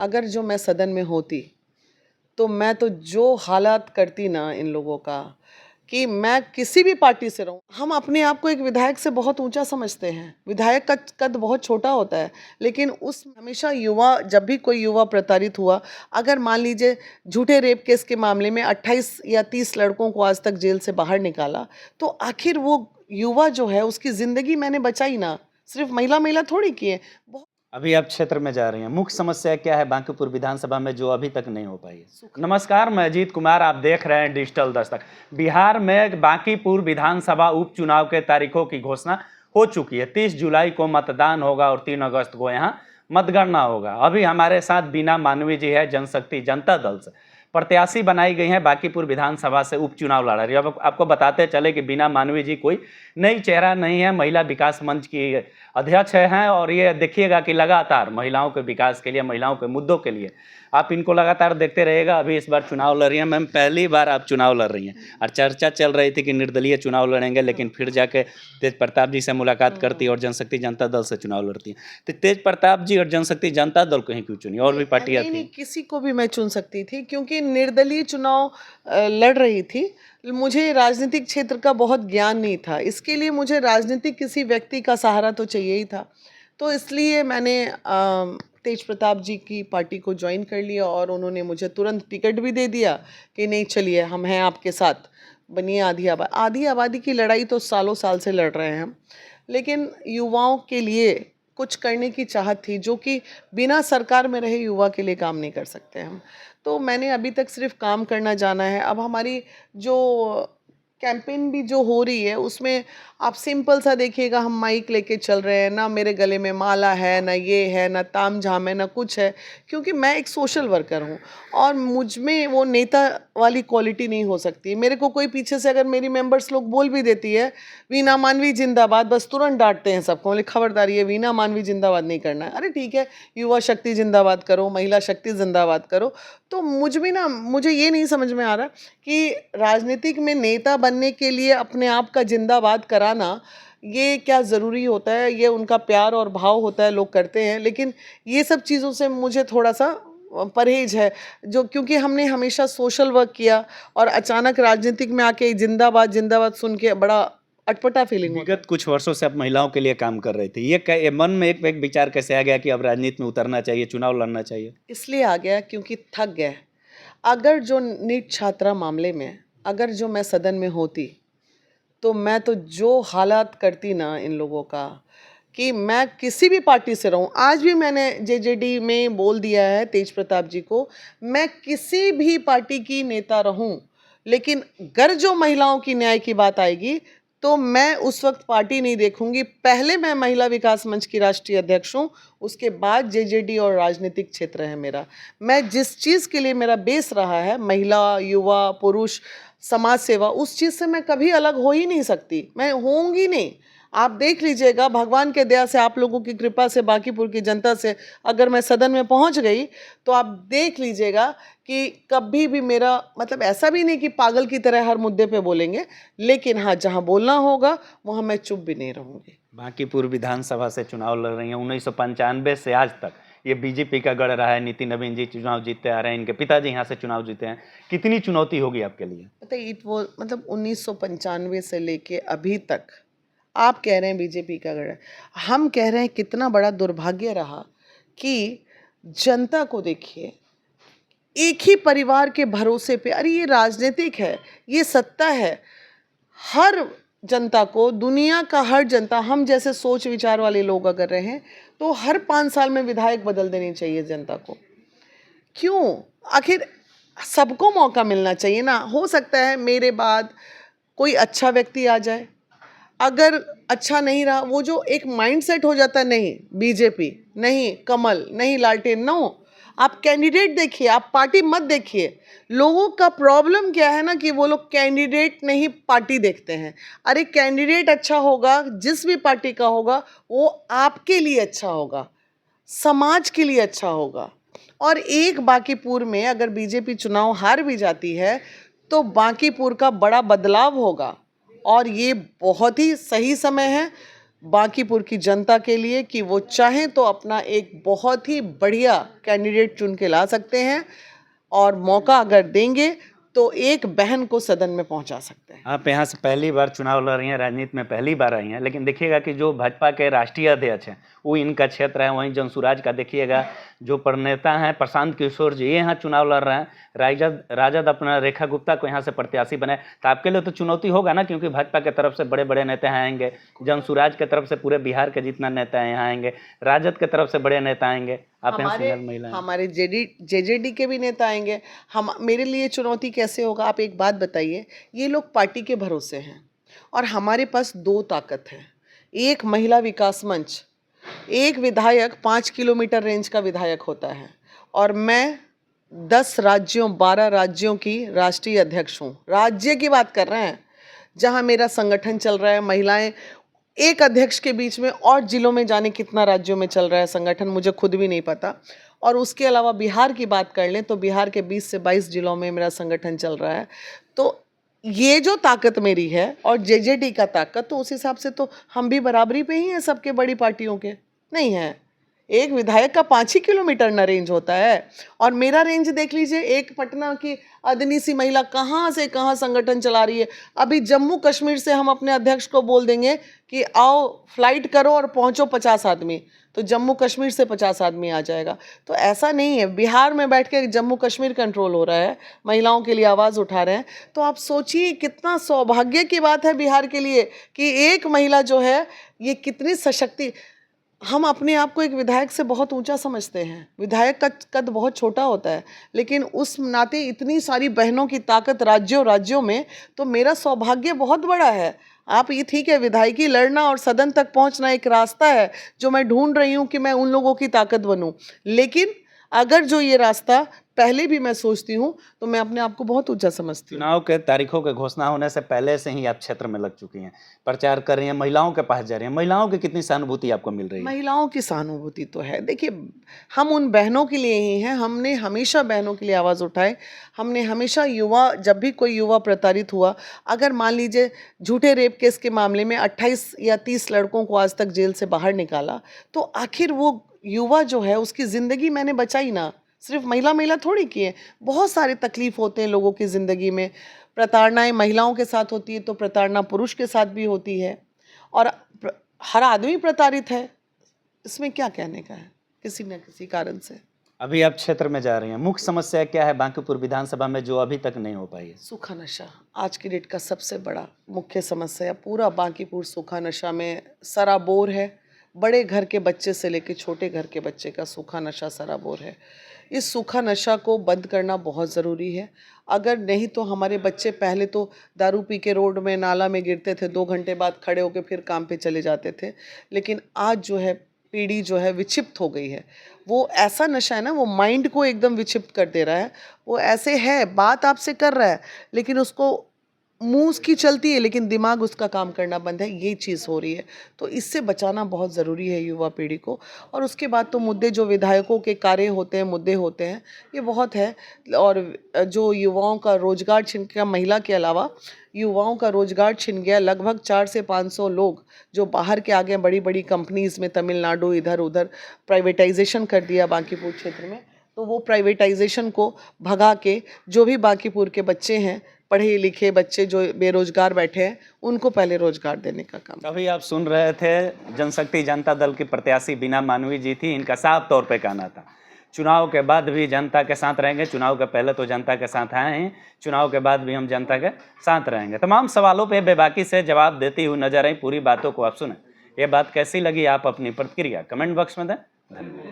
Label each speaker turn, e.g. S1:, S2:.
S1: अगर जो मैं सदन में होती तो मैं तो जो हालात करती ना इन लोगों का कि मैं किसी भी पार्टी से रहूं। हम अपने आप को एक विधायक से बहुत ऊंचा समझते हैं, विधायक का कद बहुत छोटा होता है, लेकिन उस हमेशा युवा, जब भी कोई युवा प्रताड़ित हुआ, अगर मान लीजिए झूठे रेप केस के मामले में 28 या 30 लड़कों को आज तक जेल से बाहर निकाला, तो आखिर वो युवा जो है उसकी जिंदगी मैंने बचाई ना, सिर्फ महिला महिला थोड़ी की है।
S2: अभी आप क्षेत्र में जा रही हैं, मुख्य समस्या क्या है बांकीपुर विधानसभा में जो अभी तक नहीं हो पाई है? नमस्कार, मैं अजीत कुमार, आप देख रहे हैं डिजिटल दस्तक। बिहार में बांकीपुर विधानसभा उपचुनाव के तारीखों की घोषणा हो चुकी है। 30 जुलाई को मतदान होगा और 3 अगस्त को यहाँ मतगणना होगा। अभी हमारे साथ बीना मानवी जी है, जनशक्ति जनता दल से प्रत्याशी बनाई गई हैं, बांकीपुर विधानसभा से उपचुनाव लड़ा रही है। अब आपको बताते चले कि बीना मानवी जी कोई नई चेहरा नहीं है, महिला विकास मंच की अध्यक्ष हैं और ये देखिएगा कि लगातार महिलाओं के विकास के लिए, महिलाओं के मुद्दों के लिए आप इनको लगातार देखते रहिएगा। अभी इस बार चुनाव लड़ रही हैं मैम, पहली बार आप चुनाव लड़ रही हैं और चर्चा चल रही थी कि निर्दलीय चुनाव लड़ेंगे, लेकिन फिर जाके तेज प्रताप जी से मुलाकात करती और जनशक्ति जनता दल से चुनाव लड़ती हैं। तो तेज प्रताप जी और जनशक्ति जनता दल को ही क्यों चुनी? और भी पार्टियां थी?
S1: किसी को भी मैं चुन सकती थी, क्योंकि निर्दलीय चुनाव लड़ रही थी। मुझे राजनीतिक क्षेत्र का बहुत ज्ञान नहीं था, इसके लिए मुझे राजनीतिक किसी व्यक्ति का सहारा तो चाहिए ही था। तो इसलिए मैंने तेज प्रताप जी की पार्टी को ज्वाइन कर लिया और उन्होंने मुझे तुरंत टिकट भी दे दिया कि नहीं, चलिए हम हैं आपके साथ, बनिए आधी आबादी की लड़ाई तो सालों साल से लड़ रहे हैं हम, लेकिन युवाओं के लिए कुछ करने की चाहत थी, जो कि बिना सरकार में रहे युवा के लिए काम नहीं कर सकते हम। तो मैंने अभी तक सिर्फ काम करना जाना है। अब हमारी जो कैंपेन भी जो हो रही है उसमें आप सिंपल सा देखिएगा, हम माइक लेके चल रहे हैं ना, मेरे गले में माला है ना, ये है ना, ताम झाम है ना, कुछ है, क्योंकि मैं एक सोशल वर्कर हूँ और मुझ में वो नेता वाली क्वालिटी नहीं हो सकती। मेरे को कोई पीछे से अगर मेरी मेंबर्स लोग बोल भी देती है वीना मानवी जिंदाबाद, बस तुरंत डांटते हैं सबको, बोले खबरदार ये वीना मानवी जिंदाबाद नहीं करना है। अरे ठीक है, युवा शक्ति जिंदाबाद करो, महिला शक्ति जिंदाबाद करो। तो मुझ में ना, मुझे ये नहीं समझ में आ रहा कि राजनीतिक में नेता बनने के लिए अपने आप का जिंदाबाद कराना ये क्या ज़रूरी होता है। ये उनका प्यार और भाव होता है, लोग करते हैं, लेकिन ये सब चीज़ों से मुझे थोड़ा सा परहेज है, जो क्योंकि हमने हमेशा सोशल वर्क किया और अचानक राजनीतिक में आके जिंदाबाद जिंदाबाद सुन के बड़ा अटपटा फीलिंग होता है।
S2: विगत कुछ वर्षों से आप महिलाओं के लिए काम कर रही थी, ये मन में एक विचार कैसे आ गया कि अब राजनीति में उतरना चाहिए, चुनाव लड़ना चाहिए?
S1: इसलिए आ गया क्योंकि थक गए। अगर जो नीट छात्रा मामले में अगर जो मैं सदन में होती तो मैं तो जो हालात करती ना इन लोगों का कि मैं किसी भी पार्टी से रहूं। आज भी मैंने जेजेडी में बोल दिया है तेज प्रताप जी को, मैं किसी भी पार्टी की नेता रहूं, लेकिन अगर जो महिलाओं की न्याय की बात आएगी तो मैं उस वक्त पार्टी नहीं देखूंगी। पहले मैं महिला विकास मंच की राष्ट्रीय अध्यक्ष हूँ, उसके बाद जेजेडी और राजनीतिक क्षेत्र है मेरा। मैं जिस चीज़ के लिए मेरा बेस रहा है, महिला, युवा, पुरुष, समाज सेवा, उस चीज़ से मैं कभी अलग हो ही नहीं सकती, मैं होंगी नहीं। आप देख लीजिएगा, भगवान के दया से, आप लोगों की कृपा से, बांकीपुर की जनता से अगर मैं सदन में पहुंच गई तो आप देख लीजिएगा कि कभी भी मेरा मतलब ऐसा भी नहीं कि पागल की तरह हर मुद्दे पे बोलेंगे, लेकिन हाँ, जहां बोलना होगा वहां मैं चुप भी नहीं रहूंगी।
S2: बांकीपुर विधानसभा से चुनाव लड़ रही हैं। 1995 से आज तक ये बीजेपी का गढ़ रहा है। नितिन नवीन जी चुनाव जीतते आ रहे हैं, इनके पिताजी यहाँ से चुनाव जीते हैं। कितनी चुनौती होगी आपके लिए?
S1: वो मतलब 1995 से लेके अभी तक आप कह रहे हैं बीजेपी का गढ़, हम कह रहे हैं कितना बड़ा दुर्भाग्य रहा कि जनता को देखिए, एक ही परिवार के भरोसे पे, अरे ये राजनीतिक है, ये सत्ता है, हर जनता को, दुनिया का हर जनता, हम जैसे सोच विचार वाले लोग अगर रहें तो हर 5 साल में विधायक बदल देनी चाहिए जनता को। क्यों? आखिर सबको मौका मिलना चाहिए ना। हो सकता है मेरे बाद कोई अच्छा व्यक्ति आ जाए, अगर अच्छा नहीं रहा, वो जो एक माइंडसेट हो जाता है, नहीं बीजेपी, नहीं कमल, नहीं लालटेन, नो, आप कैंडिडेट देखिए, आप पार्टी मत देखिए। लोगों का प्रॉब्लम क्या है ना कि वो लोग कैंडिडेट नहीं पार्टी देखते हैं। अरे कैंडिडेट अच्छा होगा, जिस भी पार्टी का होगा, वो आपके लिए अच्छा होगा, समाज के लिए अच्छा होगा। और एक बांकीपुर में अगर बीजेपी चुनाव हार भी जाती है तो बांकीपुर का बड़ा बदलाव होगा और ये बहुत ही सही समय है। बांकीपुर की जनता के लिए कि वो चाहें तो अपना एक बहुत ही बढ़िया कैंडिडेट चुन के ला सकते हैं, और मौका अगर देंगे तो एक बहन को सदन में पहुंचा सकते हैं।
S2: आप यहाँ से पहली बार चुनाव लड़ रही हैं, राजनीति में पहली बार आई हैं, लेकिन देखिएगा कि जो भाजपा के राष्ट्रीय अध्यक्ष हैं वो इनका क्षेत्र है। वहीं जनसुराज का देखिएगा जो प्रणेता हैं प्रशांत किशोर जी, ये यहाँ चुनाव लड़ रहे हैं। राजद अपना रेखा गुप्ता को यहाँ से प्रत्याशी बनाए, तो आपके लिए तो चुनौती होगा ना, क्योंकि भाजपा के तरफ से बड़े बड़े नेता यहाँ आएंगे, जनसुराज के तरफ से पूरे बिहार के जितना नेता यहाँ आएंगे, राजद के तरफ से बड़े नेता आएंगे, आप यहाँ सिंगल महिला हैं।
S1: हमारे जेजेडी के भी नेता आएंगे। हम मेरे लिए चुनौती कैसे होगा? आप एक बात बताइए, ये लोग पार्टी के भरोसे हैं और हमारे पास दो ताकत है, एक महिला विकास मंच, एक विधायक 5 किलोमीटर रेंज का विधायक होता है, और मैं 10 राज्यों 12 राज्यों की राष्ट्रीय अध्यक्ष हूँ। राज्य की बात कर रहे हैं जहाँ मेरा संगठन चल रहा है। महिलाएं एक अध्यक्ष के बीच में, और जिलों में जाने कितना राज्यों में चल रहा है संगठन, मुझे खुद भी नहीं पता। और उसके अलावा बिहार की बात कर लें तो बिहार के 20 से 22 जिलों में मेरा संगठन चल रहा है। तो ये जो ताकत मेरी है और जेजेडी का ताकत, तो उस हिसाब से तो हम भी बराबरी पे ही हैं सबके, बड़ी पार्टियों के नहीं हैं। एक विधायक का 5 ही किलोमीटर ना रेंज होता है, और मेरा रेंज देख लीजिए। एक पटना की अदनी सी महिला कहाँ से कहाँ संगठन चला रही है। अभी जम्मू कश्मीर से हम अपने अध्यक्ष को बोल देंगे कि आओ फ्लाइट करो और पहुँचो 50 आदमी, तो जम्मू कश्मीर से 50 आदमी आ जाएगा। तो ऐसा नहीं है, बिहार में बैठ के जम्मू कश्मीर कंट्रोल हो रहा है, महिलाओं के लिए आवाज़ उठा रहे हैं। तो आप सोचिए कितना सौभाग्य की बात है बिहार के लिए कि एक महिला जो है ये कितनी सशक्ति। हम अपने आप को एक विधायक से बहुत ऊंचा समझते हैं, विधायक का कद बहुत छोटा होता है, लेकिन उस नाते इतनी सारी बहनों की ताकत राज्यों राज्यों में, तो मेरा सौभाग्य बहुत बड़ा है। आप ये ठीक है, विधायकी लड़ना और सदन तक पहुंचना एक रास्ता है जो मैं ढूंढ रही हूं कि मैं उन लोगों की ताकत बनूं, लेकिन अगर जो ये रास्ता पहले भी मैं सोचती हूँ तो मैं अपने आप को बहुत ऊंचा समझती हूँ।
S2: चुनाव के तारीखों के घोषणा होने से पहले से ही आप क्षेत्र में लग चुकी हैं, प्रचार कर रही हैं, महिलाओं के पास जा रही हैं। महिलाओं की कितनी सहानुभूति आपको मिल रही है?
S1: महिलाओं की सहानुभूति तो है। देखिए, हम उन बहनों के लिए ही हैं, हमने हमेशा बहनों के लिए आवाज़ उठाई। हमने हमेशा जब भी कोई युवा प्रताड़ित हुआ, अगर मान लीजिए झूठे रेप केस के मामले में 28 या 30 लड़कों को आज तक जेल से बाहर निकाला, तो आखिर वो युवा जो है उसकी ज़िंदगी मैंने बचाई ना। सिर्फ महिला थोड़ी की है, बहुत सारे तकलीफ होते हैं लोगों की ज़िंदगी में। प्रताड़नाएं महिलाओं के साथ होती है तो प्रताड़ना पुरुष के साथ भी होती है, और हर आदमी प्रताड़ित है, इसमें क्या कहने का है, किसी न किसी कारण से।
S2: अभी आप क्षेत्र में जा रही हैं, मुख्य समस्या क्या है बांकीपुर विधानसभा में जो अभी तक नहीं हो पाई है?
S1: सूखा नशा आज की डेट का सबसे बड़ा मुख्य समस्या। पूरा बांकीपुर सूखा नशा में सराबोर है। बड़े घर के बच्चे से लेकर छोटे घर के बच्चे का सूखा नशा सराबोर है। इस सूखा नशा को बंद करना बहुत ज़रूरी है। अगर नहीं तो हमारे बच्चे पहले तो दारू पी के रोड में नाला में गिरते थे, 2 घंटे बाद खड़े होकर फिर काम पे चले जाते थे, लेकिन आज जो है पीढ़ी जो है विक्षिप्त हो गई है। वो ऐसा नशा है ना, वो माइंड को एकदम विक्षिप्त कर दे रहा है। वो ऐसे है, बात आपसे कर रहा है लेकिन उसको मुंह उसकी चलती है लेकिन दिमाग उसका काम करना बंद है, ये चीज़ हो रही है। तो इससे बचाना बहुत ज़रूरी है युवा पीढ़ी को। और उसके बाद तो मुद्दे जो विधायकों के कार्य होते हैं, मुद्दे होते हैं, ये बहुत है। और जो युवाओं का रोजगार छिन गया, महिला के अलावा युवाओं का रोजगार छिन गया। लगभग 400 से 500 लोग जो बाहर के आ गए, बड़ी बड़ी कंपनीज़ में, तमिलनाडु इधर उधर प्राइवेटाइजेशन कर दिया बांकीपुर क्षेत्र में। तो वो प्राइवेटाइजेशन को भगा के जो भी बांकीपुर के बच्चे हैं, पढ़े लिखे बच्चे जो बेरोजगार बैठे हैं, उनको पहले रोजगार देने का काम।
S2: अभी आप सुन रहे थे जनशक्ति जनता दल की प्रत्याशी बीना मानवी जी थी। इनका साफ तौर पे कहना था चुनाव के बाद भी जनता के साथ रहेंगे। चुनाव के पहले तो जनता के साथ आए हैं, चुनाव के बाद भी हम जनता के साथ रहेंगे। तमाम सवालों पे बेबाकी से जवाब देती हुई नजर आई। पूरी बातों को आप सुने, ये बात कैसी लगी, आप अपनी प्रतिक्रिया कमेंट बॉक्स में दें। धन्यवाद।